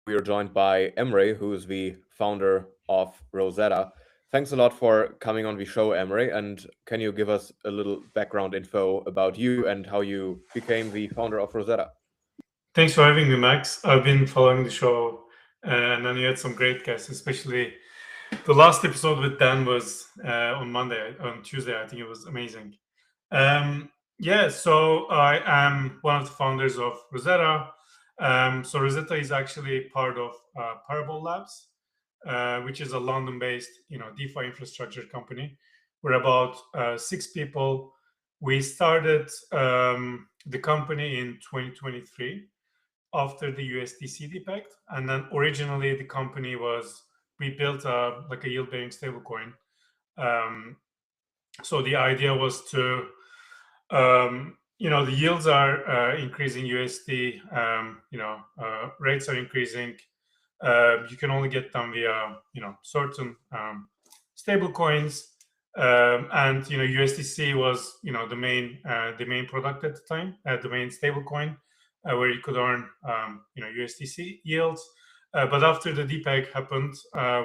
we are joined by Emre, who is the founder of Rosetta. Thanks a lot for coming on the show, Emre. And can you give us a little background info about you and how you became the founder of Rosetta? Thanks for having me, Max. I've been following the show, and then you had some great guests, especially the last episode with Dan was on Tuesday. I think it was amazing. Um, yeah, so I am one of the founders of Rosetta. So Rosetta is actually part of Parable Labs, which is a London-based, DeFi infrastructure company. We're about 6 people. We started the company in 2023 after the USDC depact, and then originally the company was we built like a yield-bearing stablecoin. Um, so the idea was to the yields are increasing USD. Rates are increasing. You can only get them via certain stable coins, and USDC was the main product at the time, the main stable coin where you could earn USDC yields. But after the DPEG happened,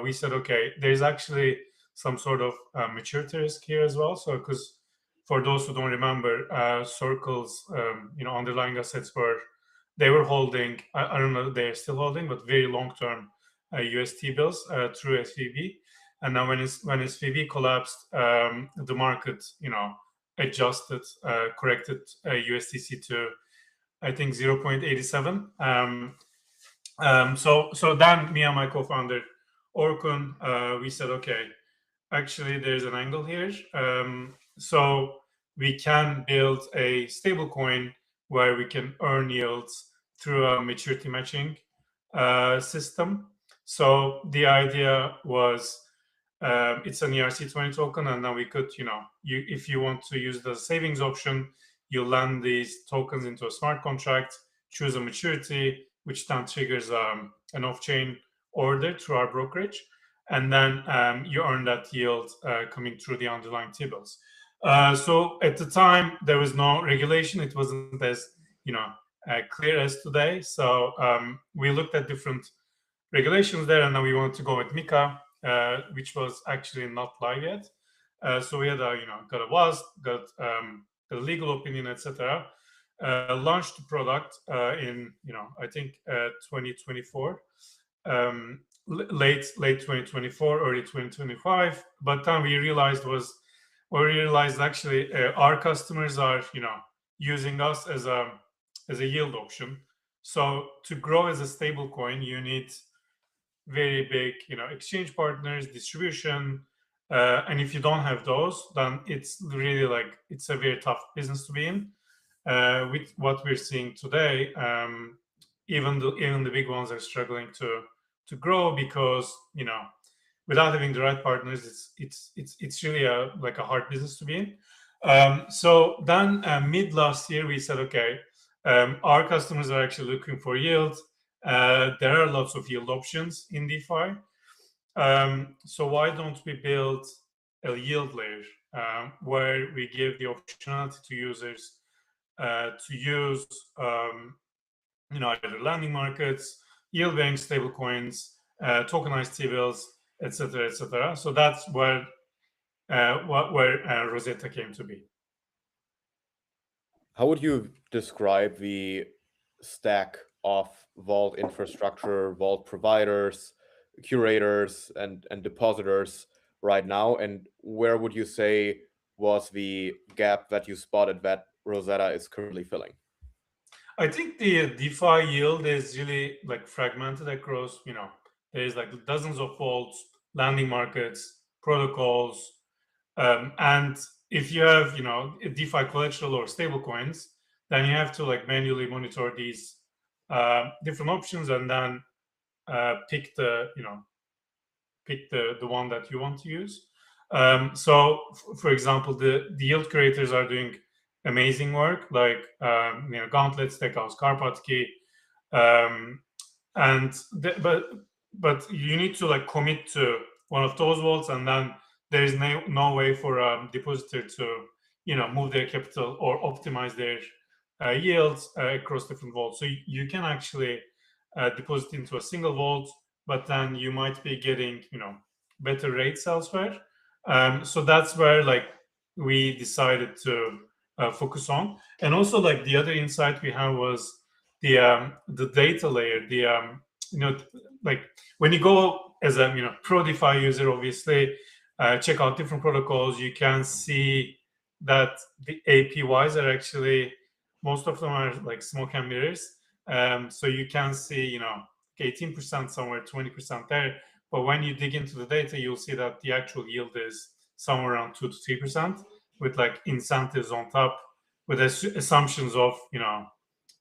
we said, okay, there's actually some sort of maturity risk here as well. So because for those who don't remember, Circle's underlying assets were holding. I don't know if they're still holding, but very long term UST bills through SVB. And now when SVB collapsed, the market adjusted, corrected USDC to I think 0.87. So then me and my co-founder Orkun, we said, okay, actually there's an angle here. So we can build a stable coin where we can earn yields through a maturity matching system. So the idea was it's an ERC20 token, and then we could, if you want to use the savings option, you land these tokens into a smart contract, choose a maturity, which then triggers an off-chain order through our brokerage, and then you earn that yield coming through the underlying T-bills. So at the time, there was no regulation. It wasn't as clear as today. So we looked at different regulations there, and then we wanted to go with MiCA, which was actually not live yet. So we had got a WASP, got a legal opinion, etc. Launched the product in I think 2024, late 2024, early 2025. But then we realized actually our customers are using us as a yield option. So to grow as a stable coin, you need very big exchange partners, distribution, and if you don't have those, then it's really it's a very tough business to be in. With what we're seeing today, even the big ones are struggling to grow because without having the right partners, it's really a hard business to be in. So then mid last year we said, okay, our customers are actually looking for yield. There are lots of yield options in DeFi. So why don't we build a yield layer where we give the optionality to users to use either lending markets, yield-bearing stablecoins, tokenized T-bills, etc., etc. So that's where Rosetta came to be. How would you describe the stack of vault infrastructure, vault providers, curators, and depositors right now? And where would you say was the gap that you spotted that Rosetta is currently filling? I think the DeFi yield is really fragmented across, there's dozens of vaults, landing markets, protocols, and if you have, DeFi collateral or stable coins, then you have to manually monitor these different options and then pick the one that you want to use. So, for example, the yield creators are doing amazing work, Gauntlet, Stackhouse, Karpatki, but you need to commit to one of those vaults, and then there is no way for a depositor to move their capital or optimize their yields across different vaults. So you can actually deposit into a single vault, but then you might be getting, better rates elsewhere. So that's where like we decided to focus on. And also like the other insight we had was the data layer. You know like when you go as a pro DeFi user, obviously check out different protocols, you can see that the APYs are actually, most of them are like smoke and mirrors. So you can see 18% somewhere, 20% there. But when you dig into the data, you'll see that the actual yield is somewhere around 2 to 3%, with like incentives on top, with assumptions of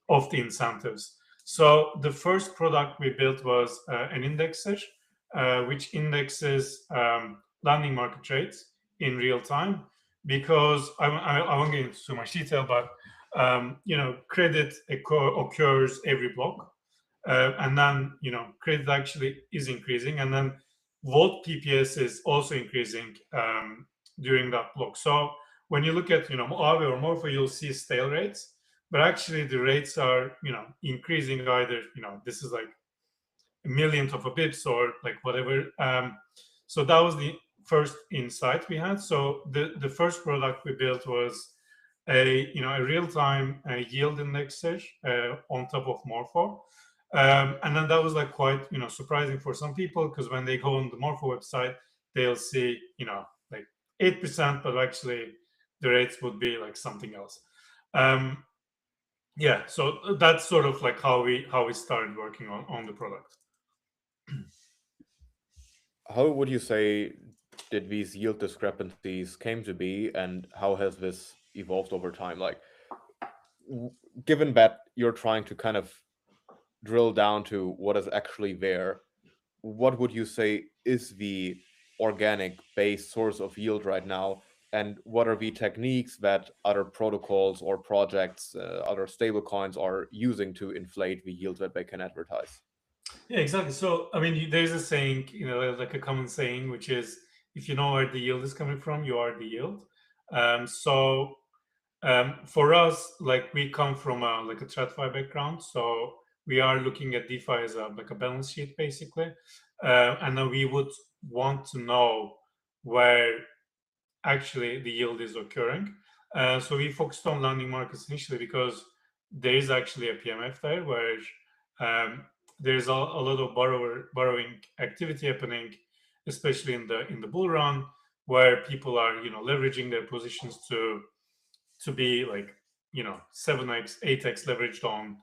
of the incentives. So the first product we built was an indexer, which indexes landing market rates in real time. Because I won't get into too much detail, but credit occurs every block, and then credit actually is increasing, and then Volt PPS is also increasing during that block. So when you look at Aave or Morpho, you'll see stale rates, but actually the rates are increasing. Either this is like a millionth of a bips or like whatever. So that was the first insight we had. So the first product we built was a real time yield indexer on top of Morpho. And then that was like quite surprising for some people, because when they go on the Morpho website, they'll see like 8%, but actually the rates would be like something else. Um, yeah, so that's sort of like how we started working on the product. How would you say did these yield discrepancies came to be, and how has this evolved over time? Like, w- given that you're trying to kind of drill down to what is actually there, what would you say is the organic base source of yield right now? And what are the techniques that other protocols or projects, other stablecoins are using to inflate the yield that they can advertise? Yeah, exactly. So, I mean, there's a saying, like a common saying, which is, if you know where the yield is coming from, you are the yield. So, for us, like we come from like a TradFi background, so we are looking at DeFi as like a balance sheet, basically, and then we would want to know where actually the yield is occurring. So we focused on landing markets initially because there is actually a PMF there where um, there's a lot of borrowing activity happening, especially in the bull run, where people are leveraging their positions to be like 7x 8x leveraged on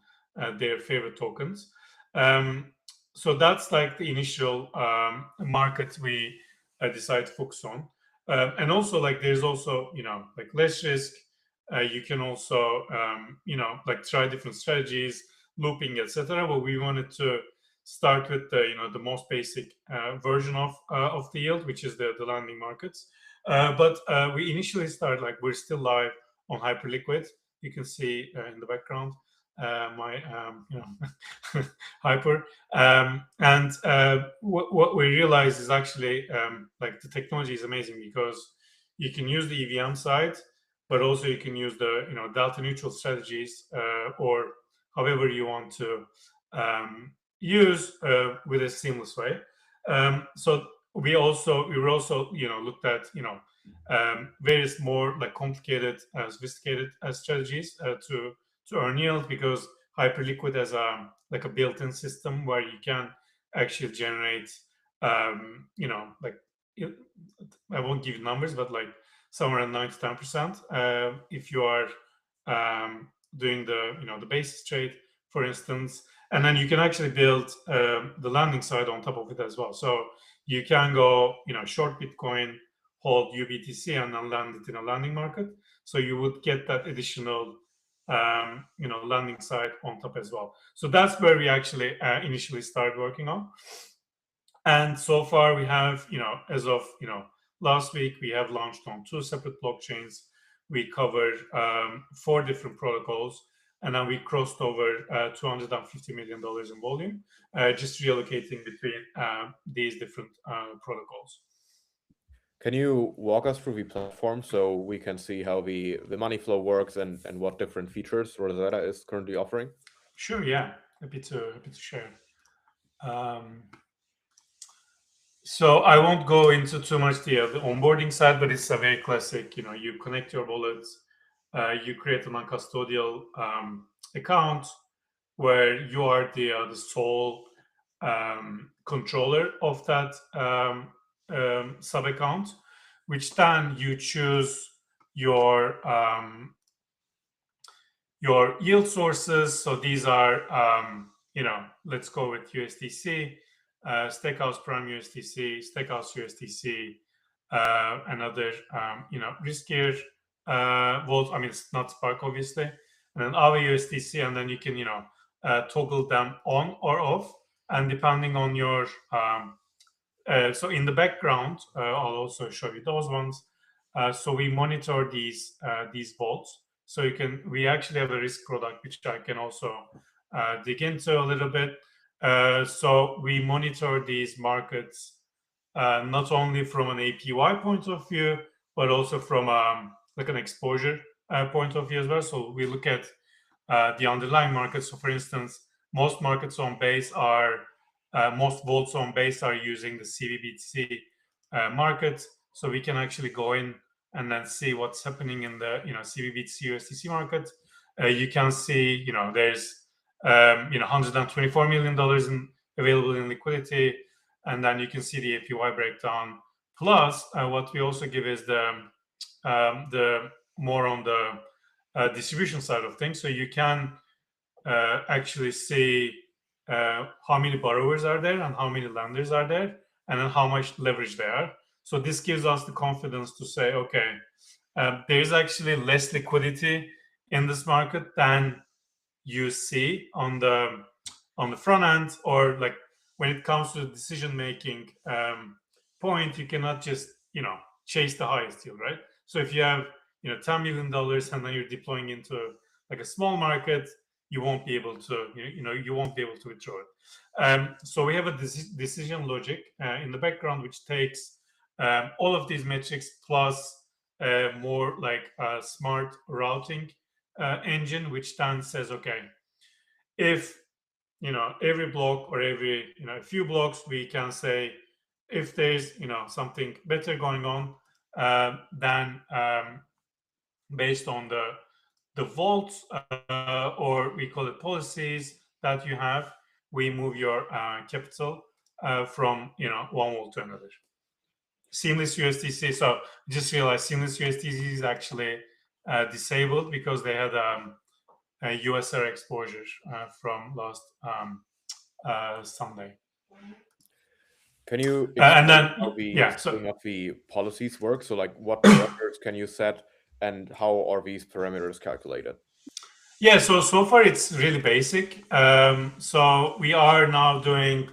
their favorite tokens. um, so that's like the initial market we decide to focus on. And also like there's also like less risk. You can also like try different strategies, looping, etc. But we wanted to start with the the most basic version of the yield, which is the landing markets. But we initially started, like, we're still live on Hyperliquid. You can see in the background my Hyper. And what we realized is actually like the technology is amazing, because you can use the EVM side, but also you can use the delta neutral strategies, or however you want to use with a seamless way. So we were also looked at various more like complicated, sophisticated strategies to earn yield, because Hyperliquid has a like a built-in system where you can actually generate like it- I won't give numbers, but like somewhere around 9 to 10% if you are doing the the basis trade, for instance. And then you can actually build the landing side on top of it as well. So you can go short Bitcoin, hold UBTC, and then land it in a landing market. So you would get that additional landing side on top as well. So that's where we actually initially started working on. And so far we have as of last week, we have launched on 2 separate blockchains. We covered 4 different protocols, and then we crossed over $250 million in volume, just reallocating between these different protocols. Can you walk us through the platform so we can see how the money flow works and what different features Rosetta is currently offering? Sure, yeah. happy to share. Um, so I won't go into too much the onboarding side, but it's a very classic. You connect your wallets, you create a non-custodial account where you are the sole controller of that sub account, which then you choose your your yield sources. So these are, let's go with USDC, Stakehouse Prime USDC, Stakehouse USDC, another, riskier vault. I mean, it's not Spark, obviously, and then our USDC, and then you can, toggle them on or off, and depending on your so in the background, I'll also show you those ones. So we monitor these vaults. So we actually have a risk product which I can also dig into a little bit. So we monitor these markets not only from an APY point of view, but also from like an exposure point of view as well. So we look at the underlying markets. So for instance, most markets on base are most vaults on base are using the CBBTC market, so we can actually go in and then see what's happening in the CBBTC USDC market. You can see there's 124 million dollars in available in liquidity, and then you can see the APY breakdown. Plus, what we also give is the more on the distribution side of things, so you can actually see how many borrowers are there and how many lenders are there, and then how much leverage they are. So this gives us the confidence to say, okay, there is actually less liquidity in this market than you see on the front end, or like when it comes to the decision making point, you cannot just chase the highest yield, right? So if you have $10 million and then you're deploying into like a small market, you won't be able to you won't be able to withdraw it. So we have a decision logic in the background which takes all of these metrics plus more like a smart routing engine, which then says, okay, if every block or every a few blocks, we can say if there's something better going on, then based on the vaults or we call it policies that you have, we move your capital from one vault to another. Seamless USDC. So just realized Seamless USDC is actually disabled because they had a USR exposure from last Sunday. Can you And then how the yeah, setting of the policies work? So like what parameters can you set and how are these parameters calculated? Yeah, so far it's really basic. So we are now doing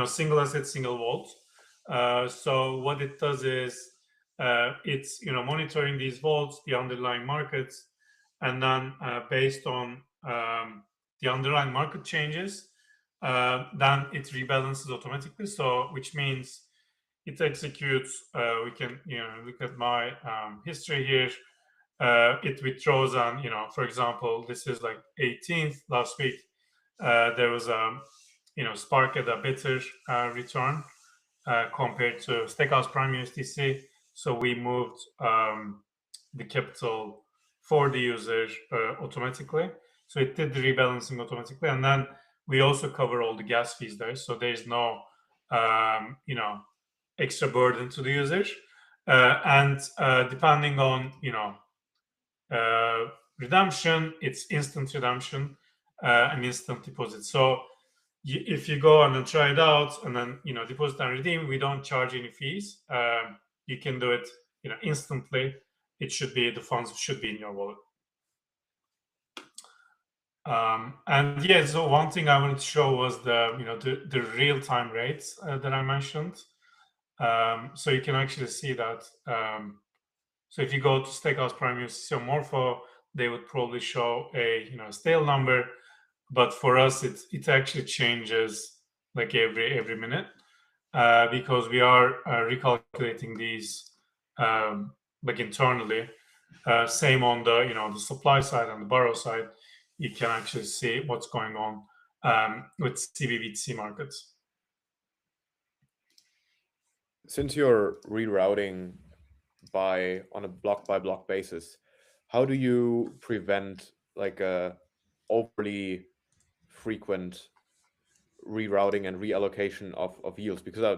single asset, single vault. So what it does is it's monitoring these vaults, the underlying markets, and then based on the underlying market changes, then it rebalances automatically. So which means it executes. We can look at my history here. It withdraws on for example, this is like 18th last week. There was a Spark at a better return compared to Stakehouse Prime USDC. So we moved the capital for the user automatically. So it did the rebalancing automatically, and then we also cover all the gas fees there. So there's no extra burden to the user. And depending on redemption, it's instant redemption and instant deposit. So if you go and then try it out and then deposit and redeem, we don't charge any fees. You can do it instantly. The funds should be in your wallet. And yeah, so one thing I wanted to show was the real-time rates that I mentioned. So you can actually see that. So if you go to Stakehouse Prime USDC or Morpho, they would probably show a stale number, but for us it actually changes like every minute because we are recalculating these like internally. Same on the the supply side and the borrow side, you can actually see what's going on with CBBTC markets. Since you're rerouting on a block by block basis, how do you prevent like a overly frequent rerouting and reallocation of yields? Because I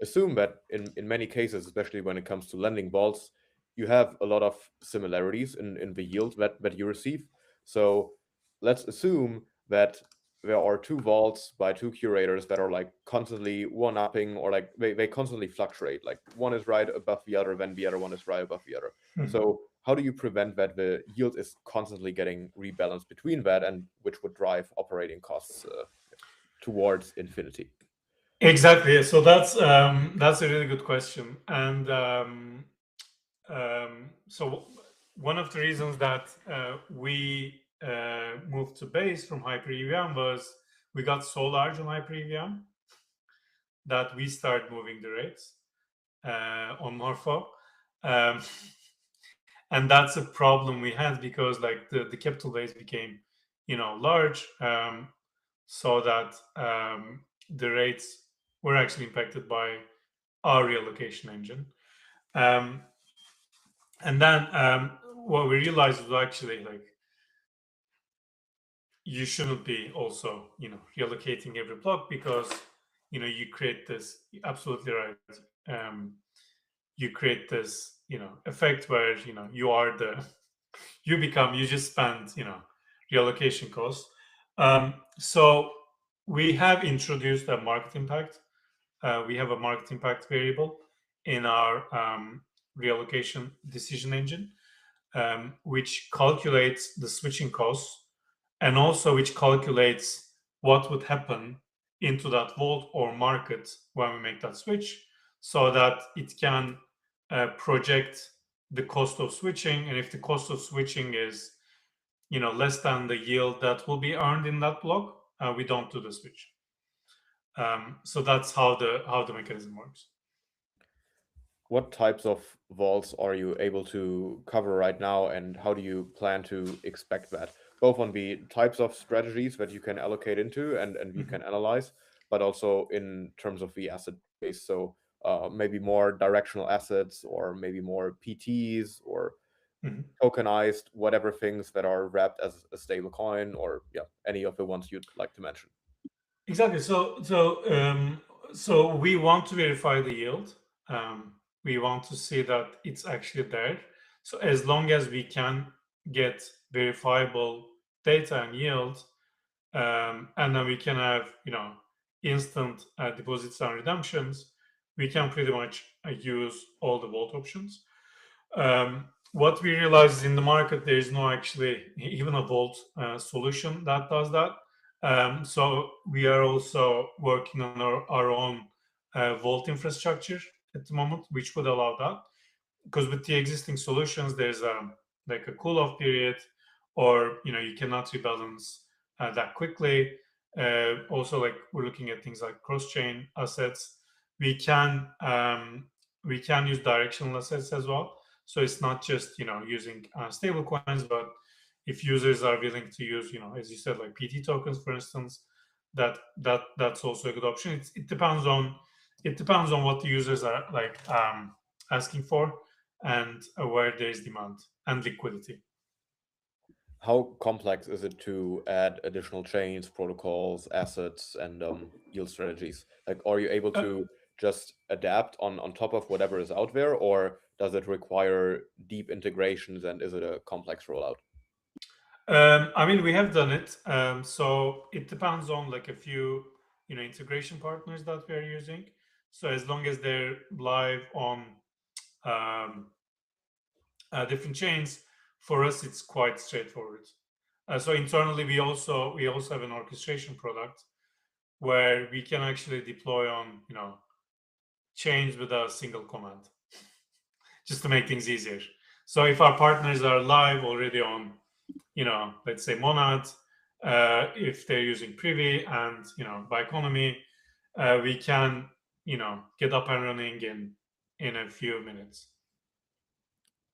assume that in many cases, especially when it comes to lending vaults, you have a lot of similarities in the yield that you receive. So let's assume that there are two vaults by two curators that are like constantly one-upping, or like they constantly fluctuate. Like one is right above the other, then the other one is right above the other. So how do you prevent that the yield is constantly getting rebalanced between that, and which would drive operating costs towards infinity? Exactly. So that's a really good question, and so one of the reasons that we moved to Base from Hyper EVM was we got so large on Hyper EVM that we started moving the rates on Morpho. Um, and that's a problem we had because like the capital base became large, so that the rates were actually impacted by our reallocation engine. Um, and then what we realized was actually like you shouldn't be also relocating every block, because you create this, absolutely right, um, you create this effect where you are the you just spend reallocation costs. So we have introduced a market impact. We have a market impact variable in our reallocation decision engine, which calculates the switching costs, and also which calculates what would happen into that vault or market when we make that switch, so that it can project the cost of switching. And if the cost of switching is less than the yield that will be earned in that block, we don't do the switch. So that's how the mechanism works. What types of vaults are you able to cover right now, and how do you plan to expect that? Both on the types of strategies that you can allocate into and you Mhm. can analyze, but also in terms of the asset base. So maybe more directional assets, or maybe more PTs, or Mhm. tokenized, whatever things that are wrapped as a stable coin, or yeah, any of the ones you'd like to mention. Exactly. So we want to verify the yield. We want to see that it's actually there. So as long as we can get verifiable data and yield, and then we can have instant deposits and redemptions, we can pretty much use all the vault options. What we realize is in the market there is no actually even a vault solution that does that. So we are also working on our own vault infrastructure at the moment, which would allow that. Because with the existing solutions, there's like a cool off period, or you cannot rebalance that quickly. Also, like we're looking at things like cross chain assets. We can we can use directional assets as well. So it's not just using stable coins, but if users are willing to use as you said, like PT tokens, for instance, that's also a good option. It depends on what the users are like asking for, and where there is demand and liquidity. How complex is it to add additional chains, protocols, assets, and yield strategies? Like, are you able Uh, to just adapt on top of whatever is out there, or does it require deep integrations, and is it a complex rollout? I mean, we have done it. So it depends on like a few, integration partners that we are using. So as long as they're live on um, different chains, for us it's quite straightforward. So internally, we also have an orchestration product where we can actually deploy on chains with a single command, just to make things easier. So if our partners are live already on let's say Monad, if they're using Privy and Bioeconomy, we can get up and running in a few minutes.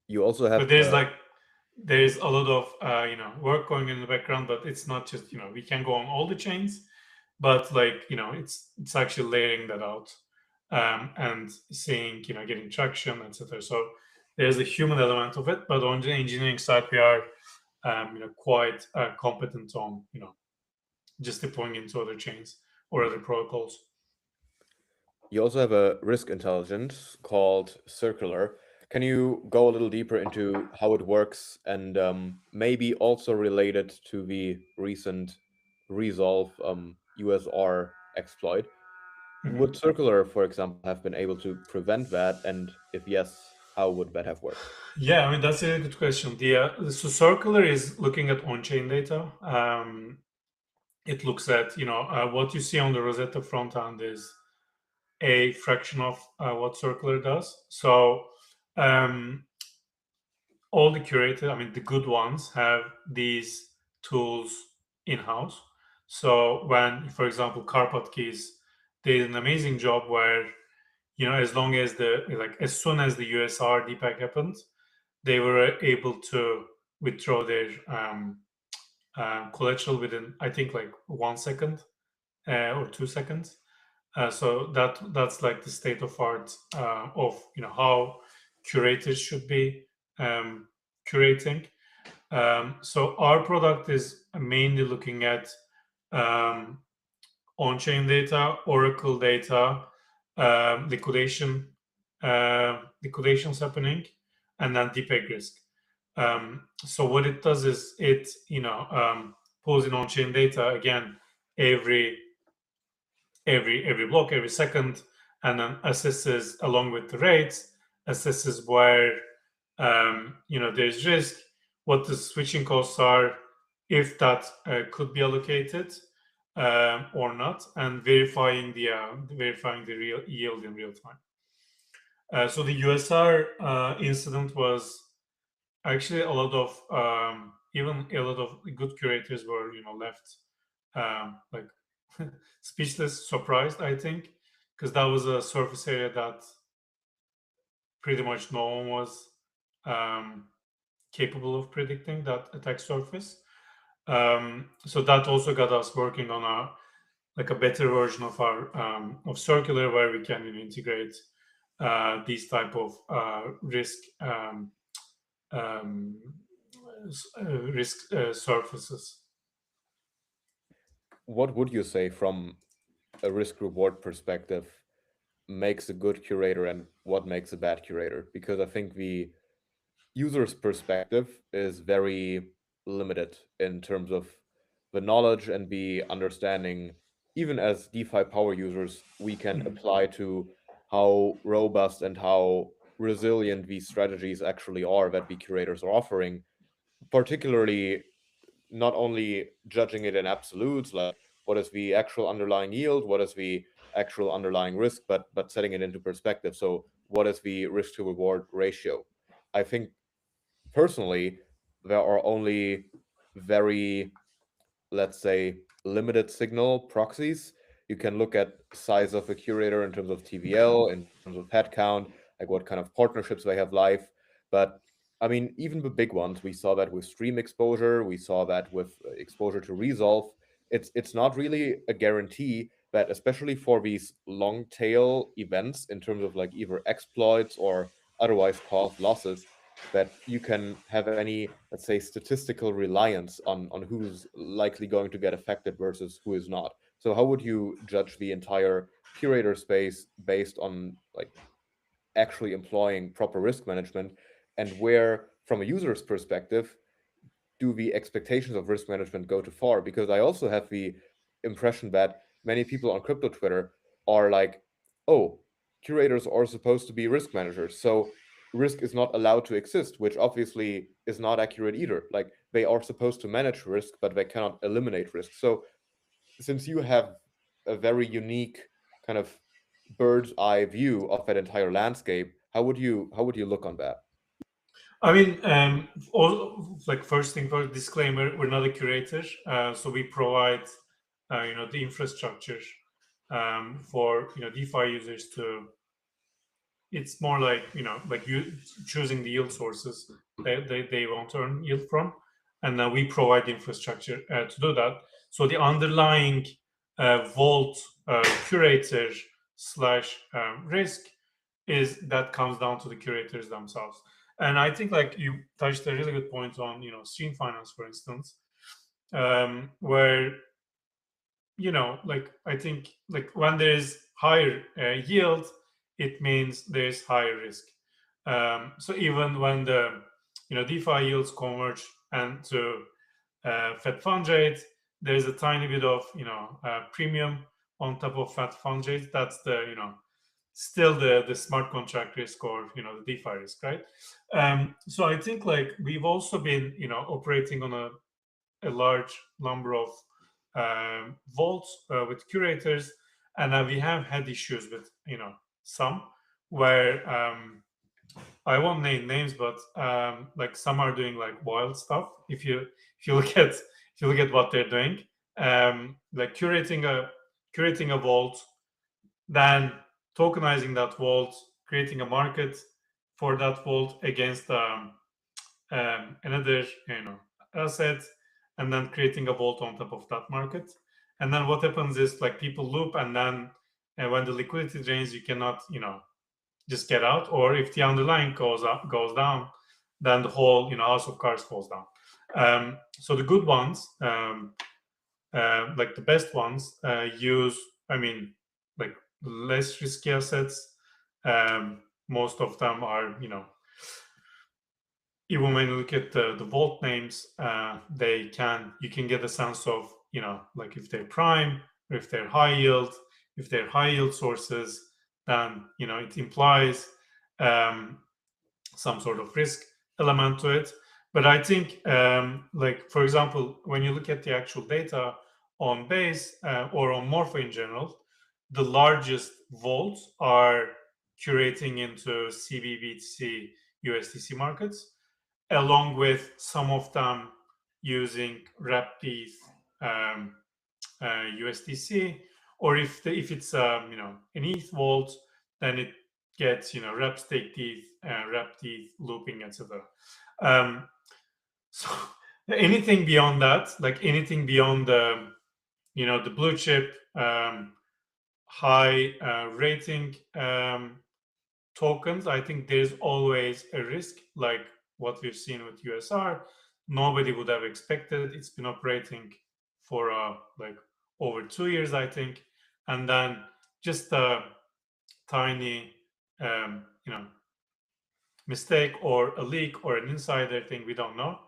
You also But have there's a lot of work going in the background, but it's not just we can go on all the chains, but like it's actually layering that out, and seeing getting traction, etc. So there's a human element of it, but on the engineering side we are quite competent on just deploying into other chains or other protocols. You also have a risk intelligence called Circular. Can you go a little deeper into how it works and maybe also related to the recent Resolve USR exploit? Would Mhm. Circular, for example, have been able to prevent that? And if yes, how would that have worked? Yeah, I mean that's a good question. So Circular is looking at on-chain data. It looks at what you see on the Rosetta front end is a fraction of what Circular does. So um, all the curated, I mean the good ones, have these tools in house. So when, for example, Carpot Keys did an amazing job where as long as as soon as the USR DPEG happened, they were able to withdraw their collateral within, I think, like 1 second or 2 seconds. So that's like the state of art of how curators should be um, curating. So our product is mainly looking at um, on-chain data, Oracle data, liquidations happening, and then DPEG risk. So what it does is it pulls in on-chain data again every every block, every second, and then assesses along with the rates, assesses where there's risk, what the switching costs are, if that could be allocated or not, and verifying the real yield in real time. So the USR incident was actually a lot of even a lot of good curators were left like speechless, surprised, I think, because that was a surface area that pretty much no one was um, capable of predicting, that attack surface. So that also got us working on a better version of our of Circular, where we can integrate these type of um, risk surfaces. What would you say from a risk reward perspective makes a good curator and what makes a bad curator? Because I think the user's perspective is very limited in terms of the knowledge and the understanding. Even as DeFi power users, we can Mhm. apply to how robust and how resilient these strategies actually are that the curators are offering, particularly not only judging it in absolutes, like what is the actual underlying yield, what is the actual underlying risk, but setting it into perspective. So what is the risk to reward ratio? I think personally there are only very, let's say, limited signal proxies. You can look at size of a curator in terms of TVL, in terms of headcount, like what kind of partnerships they have live. But I mean, even the big ones, we saw that with stream exposure, we saw that with exposure to Resolve. It's not really a guarantee that, especially for these long tail events, in terms of like either exploits or otherwise caused losses, that you can have any, let's say, statistical reliance on who's likely going to get affected versus who is not. So how would you judge the entire curator space based on like actually employing proper risk management, and where from a user's perspective do the expectations of risk management go too far? Because I also have the impression that many people on crypto Twitter are like, oh, curators are supposed to be risk managers. So risk is not allowed to exist, which obviously is not accurate either. Like they are supposed to manage risk, but they cannot eliminate risk. So since you have a very unique kind of bird's eye view of that entire landscape, how would you look on that? I mean, like first thing first, disclaimer: we're not a curator, so we provide, the infrastructure for DeFi users to. It's more like like you choosing the yield sources they want to earn yield from, and we provide the infrastructure to do that. So the underlying vault curator slash risk is that comes down to the curators themselves. And I think like you touched a really good point on stream finance, for instance, where like I think like when there's higher yield, it means there's higher risk. So even when the DeFi yields converge and to Fed fund rate, there's a tiny bit of premium on top of Fed fund rate. That's the still the smart contract risk, or the DeFi risk, right? So I think like we've also been operating on a large number of vaults with curators, and we have had issues with some where I won't name names, but like some are doing like wild stuff. If you look at what they're doing, like curating a vault, then tokenizing that vault, creating a market for that vault against another asset, and then creating a vault on top of that market. And then what happens is like people loop, and then when the liquidity drains, you cannot just get out. Or if the underlying goes down, then the whole house of cards falls down. So the good ones, like the best ones, use, I mean, like less risky assets. Most of them are even when you look at the vault names, you can get a sense of like if they're prime or if they're high yield. If they're high yield sources, then it implies um, some sort of risk element to it. But I think, like for example, when you look at the actual data on Base or on Morpho in general, the largest vaults are curating into CBBTC USDC markets, along with some of them using wrapped ETH um, USDC, or if it's an ETH vault, then it gets wrapped staked ETH, wrapped ETH, looping, etc. Um, so anything beyond that, like anything beyond the blue chip high rating tokens, I think there's always a risk, like what we've seen with USR. Nobody would have expected. It's been operating for like over 2 years, I think, and then just a tiny, mistake or a leak or an insider thing, we don't know,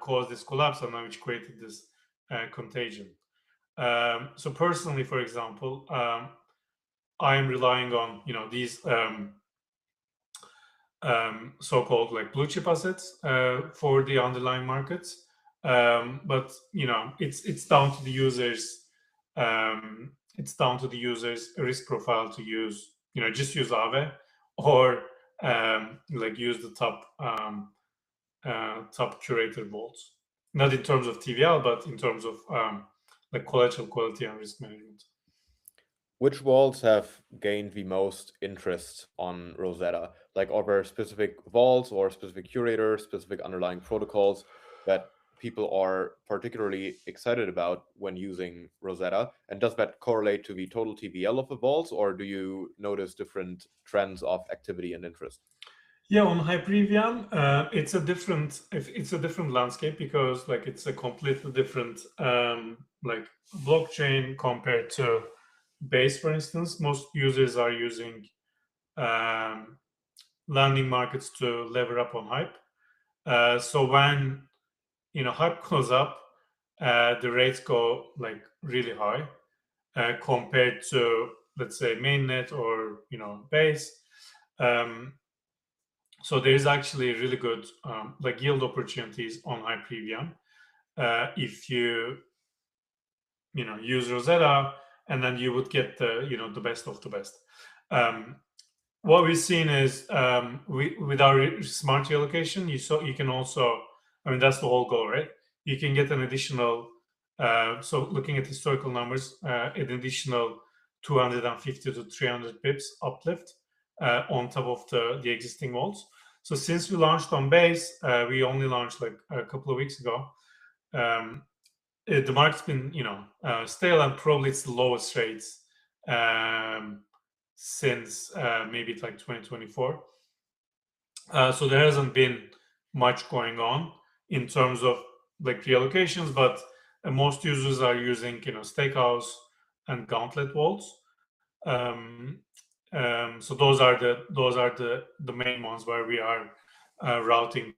caused this collapse, and which created this contagion. So personally, for example, I'm relying on these so-called like blue chip assets for the underlying markets. But it's down to the users. It's down to the users' risk profile to use. Just use Aave, or like use the top curated vaults. Not in terms of TVL, but in terms of like collateral quality and risk management. Which vaults have gained the most interest on Rosetta? Like, are there specific vaults or specific curators, specific underlying protocols that people are particularly excited about when using Rosetta? And does that correlate to the total TVL of the vaults, or do you notice different trends of activity and interest? Yeah, on Hyperion, it's a different landscape, because like it's a completely different like blockchain compared to Base, for instance. Most users are using um, landing markets to lever up on Hype. So when Hype goes up, the rates go like really high compared to, let's say, mainnet or Base. Um, So there is actually really good like yield opportunities on Hyperion if you use Rosetta, and then you would get the best of the best. Um, what we've seen is with our smart reallocation, you can also, I mean, that's the whole goal, right? You can get an additional. So looking at historical numbers, an additional 250 to 300 pips uplift on top of the existing vaults. So since we launched on Base, we only launched like a couple of weeks ago. Um, the market's been stale, and probably it's the lowest rates um, since maybe it's like 2024. So there hasn't been much going on in terms of like reallocations, but most users are using Stakehouse and Gauntlet vaults. Um, so those are the main ones where we are routing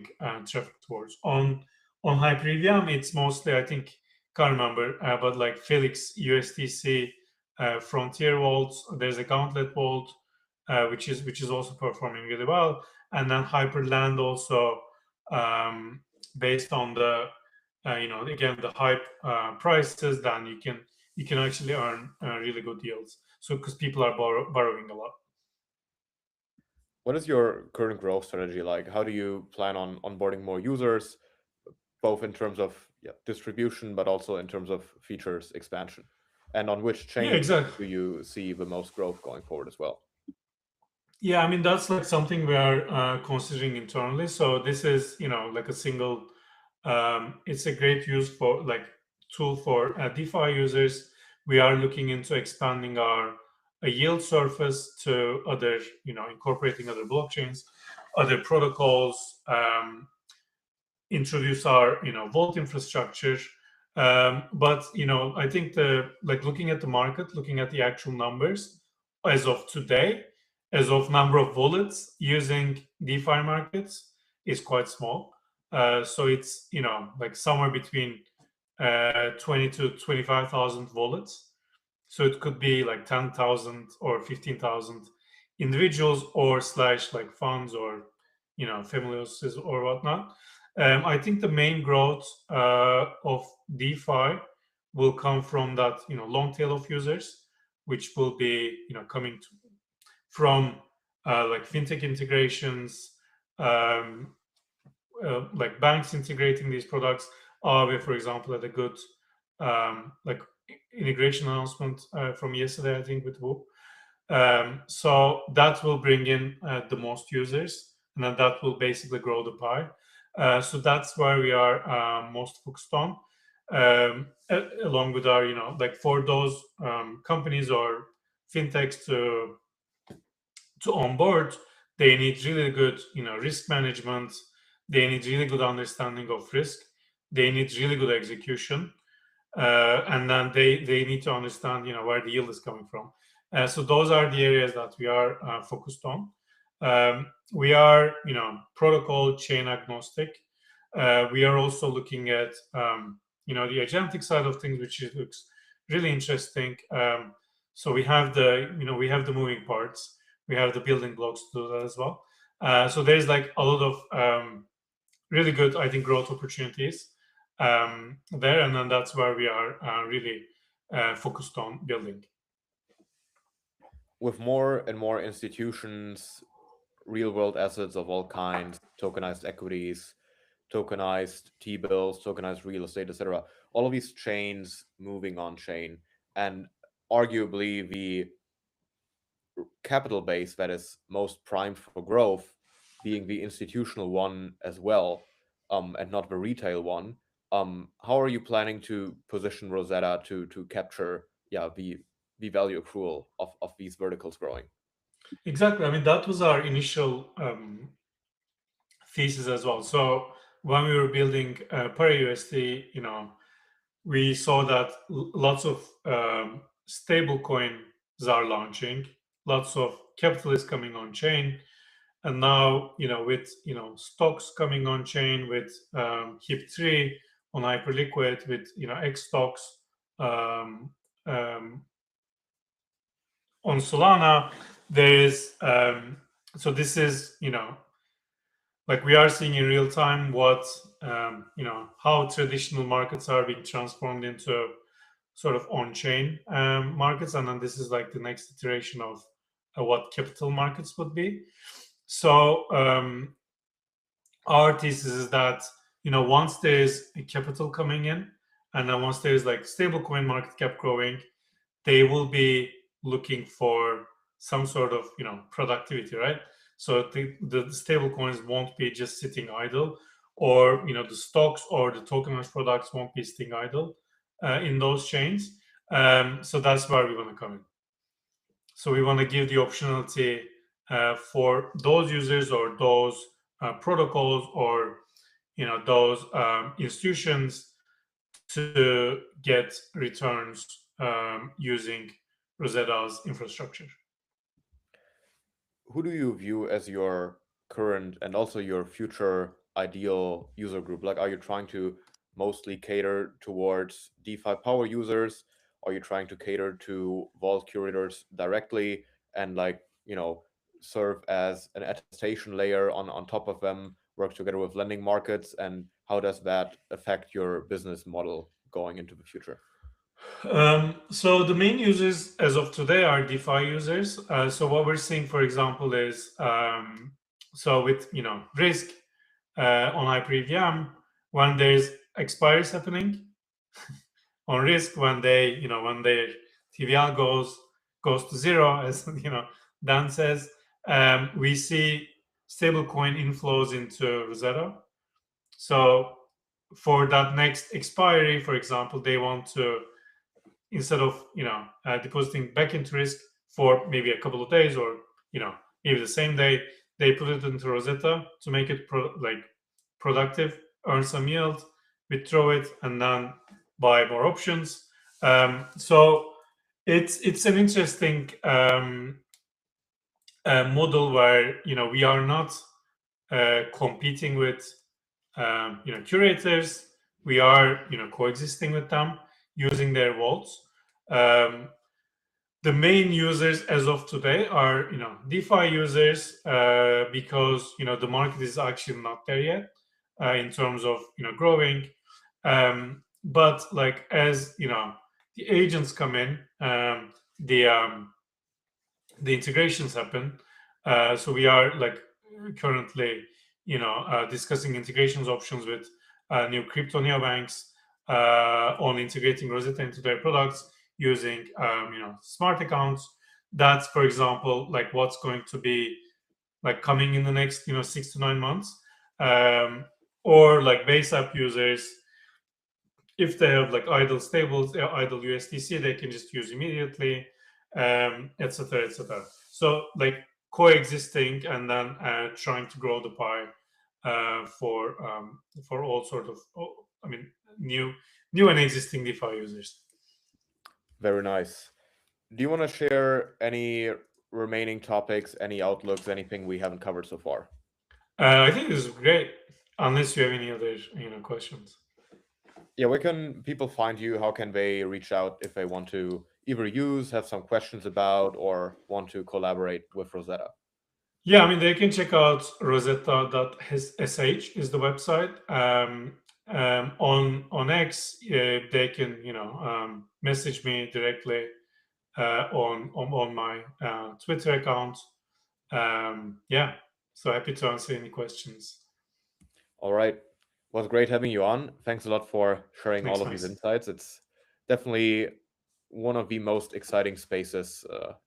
traffic towards. On Hyperion, it's mostly, I think, can't remember, but like Felix USDC Frontier vaults. There's a Gauntlet vault, which is also performing really well, and then Hyperland also, based on the again the hype prices, then you can actually earn really good deals. So because people are borrowing a lot. What is your current growth strategy like? How do you plan on onboarding more users, both in terms of distribution, but also in terms of features expansion? And on which Yeah, chain exactly. do you see the most growth going forward as well? Yeah, I mean that's like something we are considering internally. So this is like a single. It's a great use for like tool for DeFi users. We are looking into expanding our yield surface to other, incorporating other blockchains, other protocols. Introduce our vault infrastructure. But I think the like looking at the market, looking at the actual numbers as of today, as of number of wallets using DeFi markets is quite small. So it's like somewhere between 20 to 25,000 wallets. So it could be like 10,000 or 15,000 individuals or slash like funds or family offices or whatnot. I think the main growth of DeFi will come from that long tail of users, which will be coming from like fintech integrations, um, like banks integrating these products. Aave, for example, had a good like integration announcement from yesterday, I think, with Whoop. So that will bring in the most users, and then that will basically grow the pie. So that's where we are most focused on, along with our, like for those companies or fintechs to onboard, they need really good, risk management. They need really good understanding of risk. They need really good execution, and then they need to understand, where the yield is coming from. So those are the areas that we are focused on. We are, protocol chain agnostic. We are also looking at, the agentic side of things, which looks really interesting. So we have the moving parts, we have the building blocks to do that as well. So there's like a lot of really good, I think, growth opportunities there, and then that's where we are really focused on building. With more and more institutions, real world assets of all kinds, tokenized equities, tokenized T bills, tokenized real estate, etc., all of these chains moving on chain, and arguably the capital base that is most primed for growth being the institutional one as well, and not the retail one. How are you planning to position Rosetta to capture the value accrual of these verticals growing? Exactly. I mean, that was our initial thesis as well. So when we were building ParaUSD, we saw that lots of stable coins are launching, lots of capital is coming on chain, and now with stocks coming on chain, with HIP3 on Hyperliquid, with X stocks um, um, on Solana, there is so this is like we are seeing in real time what how traditional markets are being transformed into sort of on-chain markets, and then this is like the next iteration of what capital markets would be. So our thesis is that once there's a capital coming in, and then once there's like stablecoin market cap growing, they will be looking for some sort of productivity, right? So the stable coins won't be just sitting idle, or the stocks or the tokenized products won't be sitting idle. in those chains. So that's where we want to come in. So we want to give the optionality for those users or those protocols or those institutions to get returns using Rosetta's infrastructure. Who do you view as your current and also your future ideal user group? Like, are you trying to mostly cater towards DeFi power users? Are you trying to cater to vault curators directly and like, serve as an attestation layer on top of them, work together with lending markets? And how does that affect your business model going into the future? So the main users as of today are DeFi users. So what we're seeing, for example, is so with risk on HyperEVM, when there's expires happening on risk, when when their TVL goes to zero, as Dan says, we see stablecoin inflows into Rosetta. So for that next expiry, for example, they want to, instead of depositing back into risk for maybe a couple of days or maybe the same day, they put it into Rosetta to make it productive, earn some yield, withdraw it, and then buy more options. So it's an interesting model where we are not competing with curators. We are coexisting with them using their vaults. Um, the main users as of today are DeFi users because the market is actually not there yet in terms of growing. But like as the agents come in, the the integrations happen. So we are like currently, discussing integrations options with new crypto neobanks on integrating Rosetta into their products using, smart accounts. That's, for example, like what's going to be like coming in the next, 6 to 9 months. Um, or like base app users, if they have like idle stables, idle USDC, they can just use immediately, etc., etc. So like coexisting and then trying to grow the pie for all sort of, I mean, new and existing DeFi users. Very nice. Do you want to share any remaining topics, any outlooks, anything we haven't covered so far? I think this is great. Unless you have any other questions. Yeah, where can people find you? How can they reach out if they want to either use, have some questions about, or want to collaborate with Rosetta? Yeah, I mean, they can check out rosetta.sh is the website. On X, they can message me directly on my Twitter account. Yeah, so happy to answer any questions. All right. Was great having you on. Thanks a lot for sharing all Thanks, of these Max. insights. It's definitely one of the most exciting spaces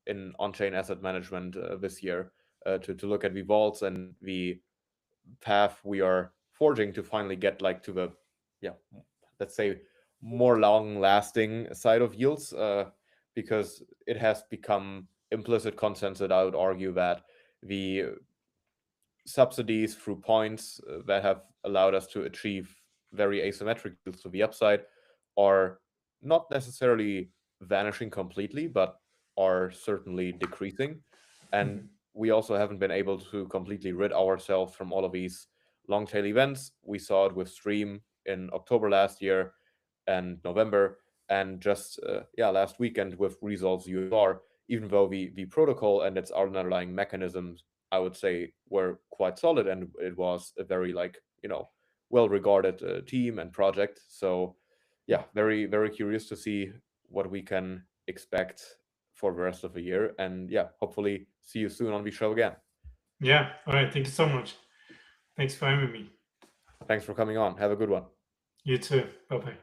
in on-chain asset management this year to look at the vaults and the path we are forging to finally get like to the, yeah, let's say more long-lasting side of yields, because it has become implicit consensus, I would argue, that the subsidies through points that have allowed us to achieve very asymmetric yields to the upside are not necessarily vanishing completely, but are certainly decreasing. And Mhm. we also haven't been able to completely rid ourselves from all of these long tail events. We saw it with Stream in October last year and November, and just yeah, last weekend with Resolve's UFR. Even though the protocol and its underlying mechanisms, I would say, were quite solid, and it was a very like well regarded team and project. So yeah, very curious to see what we can expect for the rest of the year, and yeah, hopefully see you soon on the show again. Yeah. All right. Thank you so much. Thanks for having me. Thanks for coming on. Have a good one. You too. Bye bye.